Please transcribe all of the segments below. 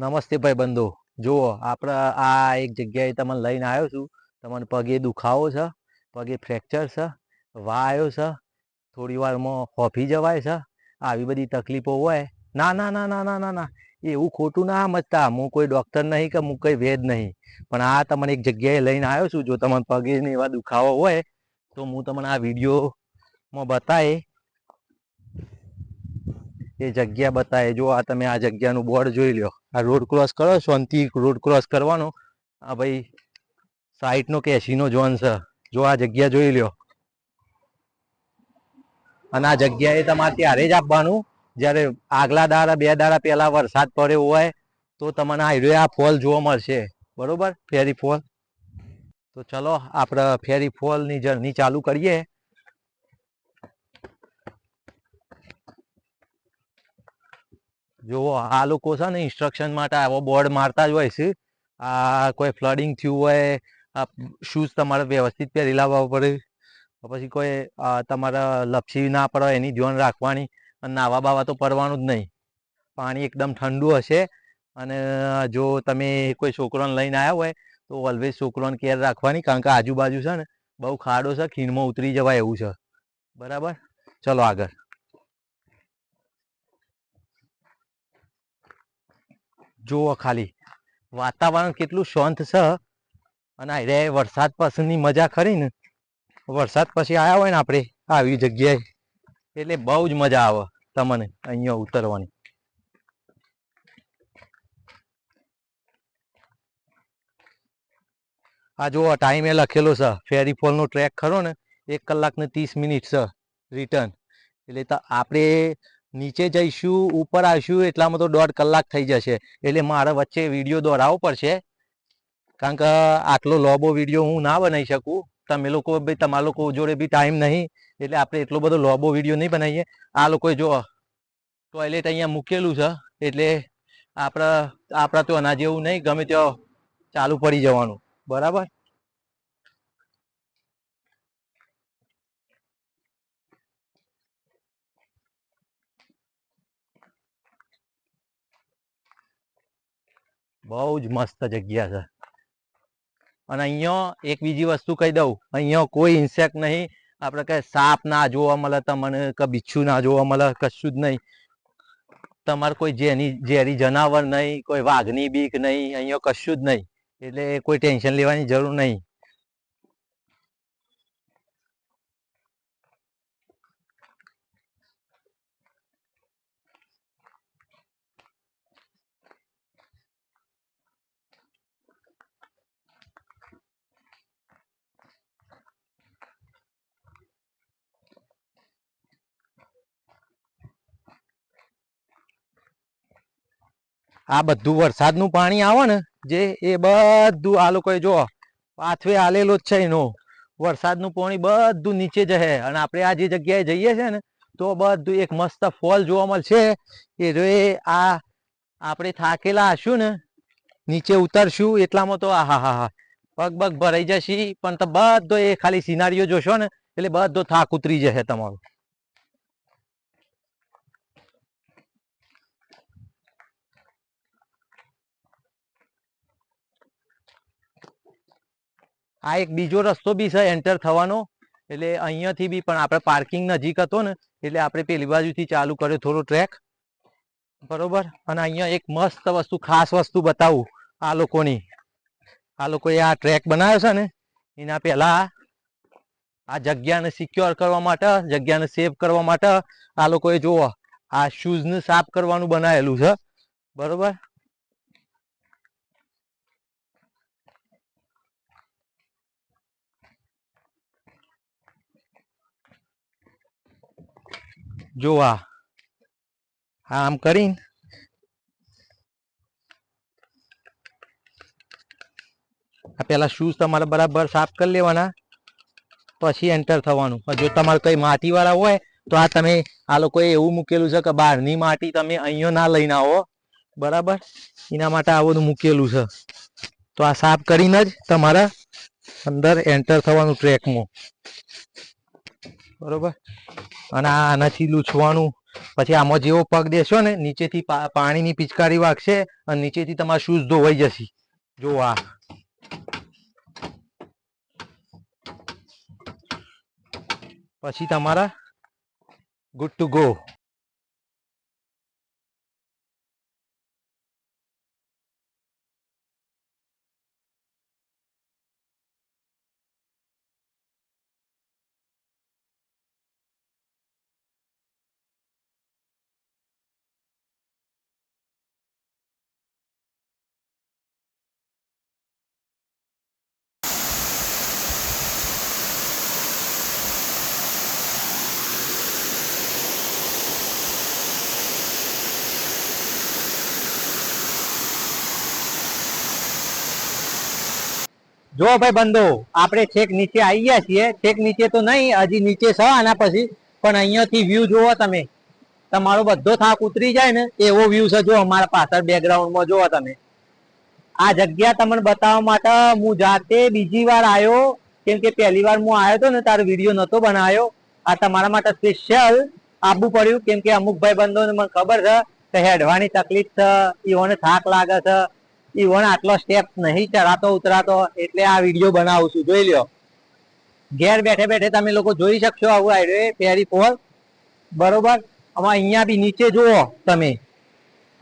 નમસ્તે ભાઈ બંધો. જુઓ આપણે આ એક જગ્યાએ તમને લઈને આવ્યો છું. તમને પગે દુખાવો છે, પગે ફ્રેક્ચર છે, વા આવ્યો છે, થોડી વારમાં હોફી જવાય છે, આવી બધી તકલીફો હોય. ના ના ના ના ના ના ના એવું ખોટું ના સમજતા. હું કોઈ ડૉક્ટર નહીં કે હું કોઈ વેદ નહીં, પણ આ તમને એક જગ્યાએ લઈને આવ્યો છું. જો તમને પગે ને એવા દુખાવો હોય તો હું તમને આ વિડીયોમાં બતાવે એ જગ્યા બતાવે. જો આ તમે આ જગ્યાનું બોર્ડ જોઈ લો. આ રોડ ક્રોસ કરો, શાંતિ રોડ ક્રોસ કરવાનો. આ ભાઈ સાઈડનો કેસીનો ઝોન છે. જો આ જગ્યા જોઈ લો. અને આ જગ્યાએ તમારે ત્યારે જ આપવાનું જ્યારે આગલા દાડા 2 દાડા પહેલા વરસાદ પડ્યો હોય તો તમને હાઈવે આ ફોલ જોવા મળશે. બરોબર, ફેરી ફોલ. તો ચલો આપણે ફેરી ફોલની જર્ની ચાલુ કરીએ. જુઓ આ લોકો છે ને ઇન્સ્ટ્રક્શન માટે આવો બોર્ડ મારતા જ હોય છે. આ કોઈ ફ્લડિંગ થયું હોય, આ શૂઝ તમારે વ્યવસ્થિત પહેરી લાવવા પડે. પછી કોઈ તમારે લપસી ના પડે એની ધ્યાન રાખવાની. અને નાવા બાવા તો પડવાનું જ નહીં. પાણી એકદમ ઠંડુ હશે. અને જો તમે કોઈ છોકરાને લઈને આવ્યા હોય તો ઓલવેઝ છોકરાને કેર રાખવાની, કારણ કે આજુબાજુ છે ને બહુ ખાડો છે, ખીણમાં ઉતરી જવાય એવું છે. બરાબર, ચલો આગળ. જુઓ ખાલી વાતાવરણ કેટલું શાંત છે. અને અરે વરસાદ પછીની મજા ખરી ને. વરસાદ પછી આવ્યા હોય ને આપણે આવી જગ્યાએ એટલે બહુ જ મજા આવે તમને અહીંયા ઉતરવાની. આ જુઓ ટાઈમે લખેલો છે ફેરી ફોલનો ટ્રેક ખરો ને 1 કલાક ને 30 મિનિટ છે રિટર્ન. એટલે તો આપણે નીચે જઈશું, ઉપર આવીશું એટલામાં તો 1.5 કલાક થઈ જશે. એટલે મારે વચ્ચે વિડીયો દોડાવવો પડશે, કારણ કે આટલો લોબો વિડીયો હું ના બનાવી શકું. તમે લોકો ભાઈ તમારા લોકો જોડે બી ટાઈમ નહીં એટલે આપણે એટલો બધો લોબો વિડીયો નહીં બનાવીએ. આ લોકોએ જો ટોયલેટ અહીંયા મૂકેલું છે એટલે આપણા તો અના જેવું નહીં, ગમે ત્યાં ચાલુ પડી જવાનું. બરાબર, બહુ જ મસ્ત જગ્યા છે. અને અહીંયા એક બીજી વસ્તુ કહી દઉં, અહીંયા કોઈ ઇન્સેક્ટ નહીં. આપણે કઈ સાપ ના જોવા મળે તમને, કે બિચ્છુ ના જોવા મળે, કશું જ નહીં. તમારે કોઈ ઝેરી જનાવર નહીં, કોઈ વાઘની બીક નહીં, અહીંયા કશું જ નહીં. એટલે કોઈ ટેન્શન લેવાની જરૂર નહીં. આ બધું વરસાદનું પાણી આવે ને જે, એ બધું આ લોકોએ જો પાથવે આલેલો જ છે એનો. વરસાદનું પાણી બધું નીચે જશે. અને આપણે આ જે જગ્યાએ જઈએ છે ને તો બધું એક મસ્ત ફોલ જોવા મળશે. એ જો આ આપણે થાકેલા હશું ને, નીચે ઉતરશું એટલામાં તો આહા હા હા પગ પગ ભરાઈ જશે. પણ તો બધો એ ખાલી સિનારીઓ જોશો ને એટલે બધો થાક ઉતરી જશે તમારો. આ એક બીજો રસ્તો બી છે એન્ટર થવાનો. એટલે અહીંયાથી બી, પણ આપણે પાર્કિંગ નજીક હતો ને એટલે આપણે પેલી બાજુથી ચાલુ કર્યો થોડો ટ્રેક. બરોબર, અને અહીંયા એક મસ્ત વસ્તુ, ખાસ વસ્તુ બતાવું આ લોકોની. આ લોકોએ આ ટ્રેક બનાવ્યો છે ને એના પહેલા આ જગ્યાને સિક્યોર કરવા માટે, જગ્યાને સેવ કરવા માટે આ લોકોએ જુઓ આ શૂઝને સાફ કરવાનું બનાવેલું છે. બરોબર, જો આમ કરીને આ પેલા શૂઝ તમારે બરાબર સાફ કરી લેવાના, પછી એન્ટર થવાનું. જો તમારે કઈ માટી વાળા હોય તો આ તમે, આ લોકોએ એવું મૂકેલું છે કે બહારની માટી તમે અહીંયા ના લઈને આવો. બરાબર, એના માટે આ બધું મૂકેલું છે. તો આ સાફ કરીને જ તમારે અંદર એન્ટર થવાનું ટ્રેકમાં. બરોબર, અને આનાથી લૂછવાનું પછી આમાં જેવો પગ દેશો ને નીચેથી પાણીની પિચકારી વાગશે અને નીચેથી તમારા શૂઝ ધોવાઈ જશે. જો આ પછી તમારા ગુડ ટુ ગો. જો ભાઈ બંધો, આપણે છેક નીચે આવી ગયા છીએ. છેક નીચે તો નહીં, હજી નીચે છે આના પછી, પણ અહીંયાથી વ્યૂ જોવો તમે. તમારો બધો થાક ઉતરી જાય ને એવો વ્યૂ છે. જો અમારા પાછળ બેકગ્રાઉન્ડમાં જોવો તમે. આ જગ્યા તમને બતાવવા માટે હું જાતે બીજી વાર આવ્યો, કેમ કે પહેલી વાર હું આવ્યો હતો ને તારો વિડીયો નતો બનાવ્યો. આ તમારા માટે સ્પેશિયલ આવવું પડ્યું, કેમ કે અમુક ભાઈ બંધોને મને ખબર છે કે હેડવાની તકલીફ છે, ઈવોને થાક લાગે છે, ઈવોને આટલો સ્ટેપ નહીં ચડાતો ઉતરાતો, એટલે આ વિડીયો બનાવું છું. જોઈ લ્યો, ઘેર બેઠે બેઠે તમે લોકો જોઈ શકશો આવું હાઈવે ફેરી ફોલ. બરોબર. હવે અહીંયા બી નીચે જુઓ તમે.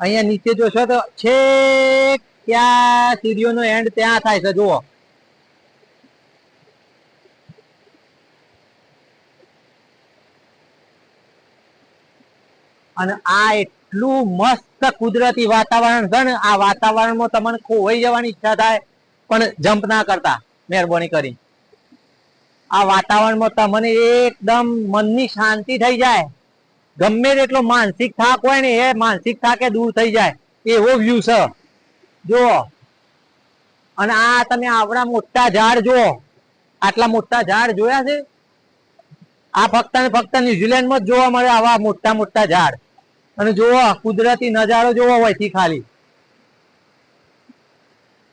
અહીંયા નીચે જોશો તો છેક ત્યાં સીડીઓનો એન્ડ ત્યાં થાય છે. જુઓ, અને આ એટલું મસ્ત કુદરતી વાતાવરણ છે ને, આ વાતાવરણમાં તમને ખોવાઈ જવાની ઈચ્છા થાય, પણ જમ્પ ના કરતા મહેરબાની કરી. આ વાતાવરણમાં તમને એકદમ મનની શાંતિ થઈ જાય. ગમે તેટલો માનસિક થાક હોય ને એ માનસિક થાકે દૂર થઈ જાય એવો વ્યૂ છે. જુઓ, અને આ તમે આવડા મોટા ઝાડ જુઓ. આટલા મોટા ઝાડ જોયા છે? આ ફક્ત ને ફક્ત ન્યુઝીલેન્ડમાં જ જોવા મળે આવા મોટા મોટા ઝાડ. અને જુઓ કુદરતી નજારો જોવો હોયથી ખાલી.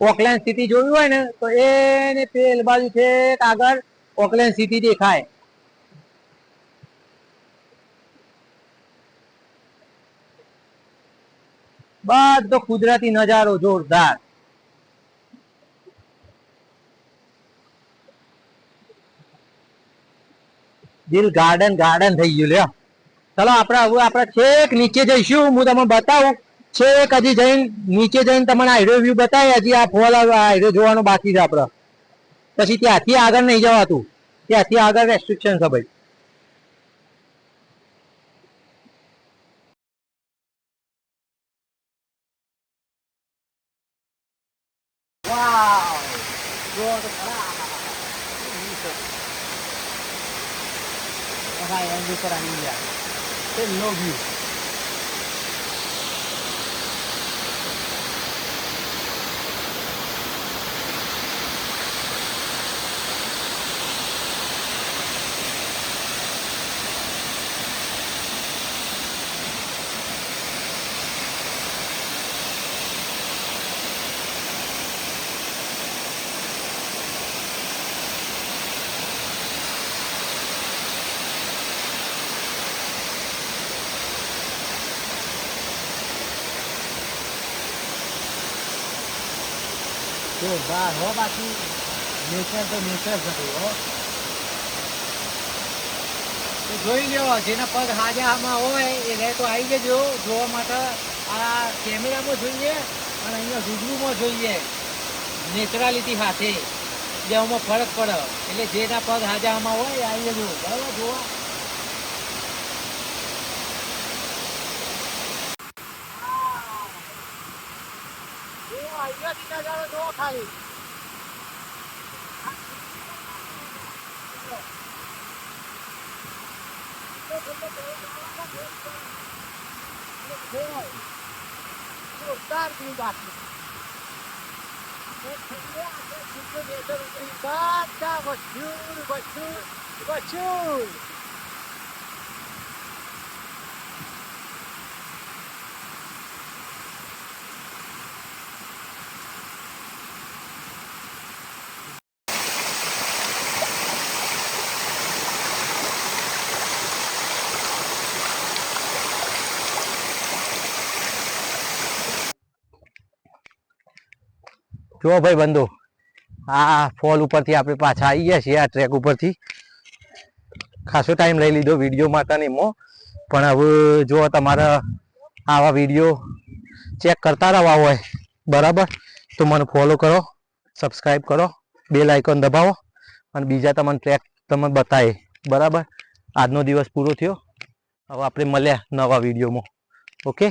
ઓકલેન્ડ સિટી જોયું હોય ને તો એને પેલ બાજુ છે આગળ ઓકલેન્ડ સિટી દેખાય. બધો કુદરતી નજારો જોરદાર. દિલ ગાર્ડન ગાર્ડન થઈ ગયું. લ્યો, ચલો આપણે હવે આપણે છેક નીચે જઈશું. હું તમને બતાવું છેક હજી જઈને નીચે જઈને તમને હાઈવે વ્યૂ બતાવી. હજી આ ફોલ હાઈવે જોવાનો બાકી છે આપણે. પછી ત્યાંથી આગળ નહીં જવાતું, ત્યાંથી આગળ રેસ્ટ્રિક્શન છે ભાઈ. વાવ, જો તો ખરા. એન્ડ ઉપર આવી ગયા. નો વ્યૂ. જોરદાર હો. બાકી નેચર તો નેચર છે હો. જોઈ લ્યો, જેના પગ હાજામાં હોય એને તો આવી જજો જોવા માટે. આ કેમેરામાં જોઈએ અને અહીંયા રૂબરૂમાં જોઈએ નેચરાલિટી સાથે, જેમાં ફરક પડે. એટલે જેના પગ હાજામાં હોય એ આવી જજો બરાબર જોવા. ખાલી જોરદાર વ્યૂ બાકી. બધા વચ્ચું જો ભાઈ બંધો આ ફોલ ઉપરથી આપણે પાછા આવી ગયા છીએ આ ટ્રેક ઉપરથી. ખાસો ટાઈમ લઈ લીધો વિડીયો માટે ને એમાં, પણ હવે જો તમારા આવા વિડીયો ચેક કરતા રહેવા હોય બરાબર, તો મને ફોલો કરો, સબસ્ક્રાઈબ કરો, બેલ આઇકોન દબાવો અને બીજા તમને ટ્રેક તમને બતાવે બરાબર. આજનો દિવસ પૂરો થયો, હવે આપણે મળ્યા નવા વિડીયોમાં. ઓકે.